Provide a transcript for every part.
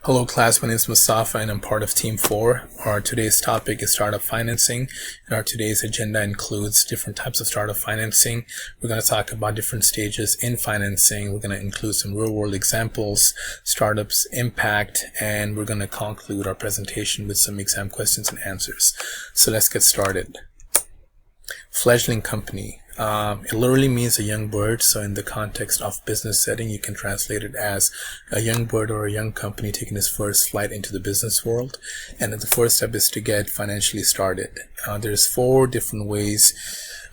Hello class, my name is Mustafa and I'm part of Team 4. Our today's topic is startup financing, and our today's agenda includes different types of startup financing. We're going to talk about different stages in financing. We're going to include some real-world examples, startups impact, and we're going to conclude our presentation with some exam questions and answers. So let's get started. Fledgling company. It literally means a young bird, so in the context of business setting, you can translate it as a young bird or a young company taking its first flight into the business world. And the first step is to get financially started. There's 4 different ways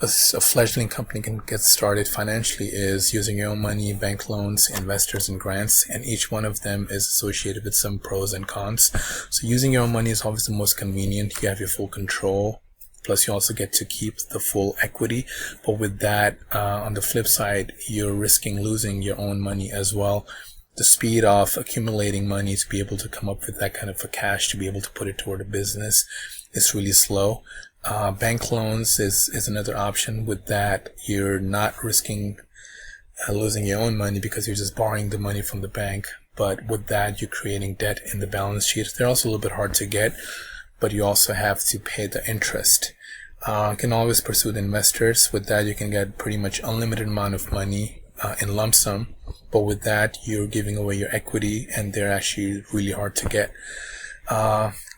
a fledgling company can get started financially: is using your own money, bank loans, investors, and grants, and each one of them is associated with some pros and cons. So using your own money is always the most convenient. You have your full control. Plus, you also get to keep the full equity. But with that, on the flip side, you're risking losing your own money as well. The speed of accumulating money to be able to come up with that kind of a cash to be able to put it toward a business is really slow. Bank loans is another option. With that, you're not risking losing your own money because you're just borrowing the money from the bank. But with that, you're creating debt in the balance sheet. They're also a little bit hard to get, but you also have to pay the interest. You can always pursue the investors. With that, you can get pretty much unlimited amount of money in lump sum, but with that, you're giving away your equity, and they're actually really hard to get.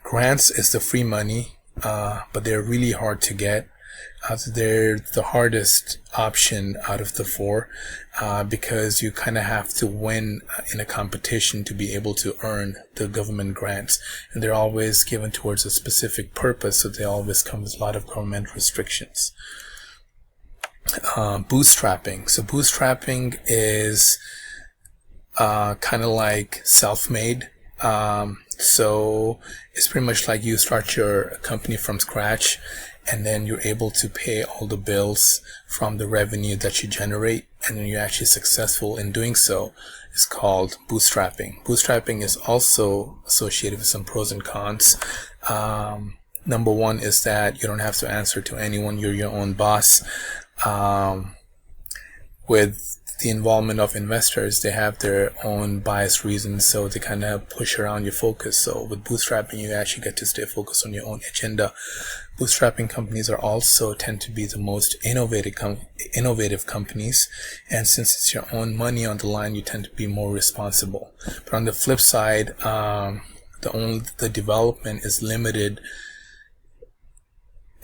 Grants is the free money, but they're really hard to get. They're the hardest option out of the 4 because you kind of have to win in a competition to be able to earn the government grants, and they're always given towards a specific purpose, so they always come with a lot of government restrictions. Bootstrapping. So bootstrapping is kind of like self-made. So it's pretty much like you start your company from scratch, and then you're able to pay all the bills from the revenue that you generate, and then you're actually successful in doing so. It's called bootstrapping. Bootstrapping is also associated with some pros and cons. Number 1 is that you don't have to answer to anyone. You're your own boss. With the involvement of investors, they have their own biased reasons, so they kind of push around your focus. So with bootstrapping, you actually get to stay focused on your own agenda. Bootstrapping companies are also tend to be the most innovative companies, and since it's your own money on the line, you tend to be more responsible. But on the flip side, the development is limited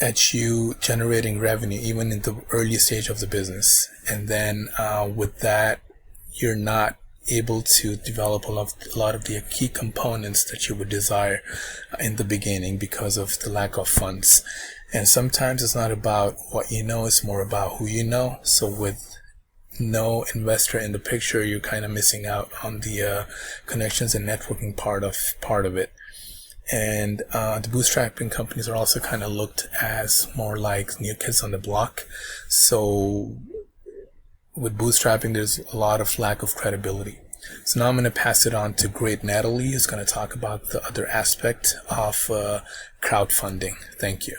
at you generating revenue even in the early stage of the business, and then with that, you're not able to develop a lot of the key components that you would desire in the beginning because of the lack of funds. And sometimes it's not about what you know, it's more about who you know. So with no investor in the picture, you're kind of missing out on the connections and networking part of it. And the bootstrapping companies are also kind of looked as more like new kids on the block. So with bootstrapping, there's a lot of lack of credibility. So now I'm going to pass it on to Great Natalie, who's going to talk about the other aspect of crowdfunding. Thank you.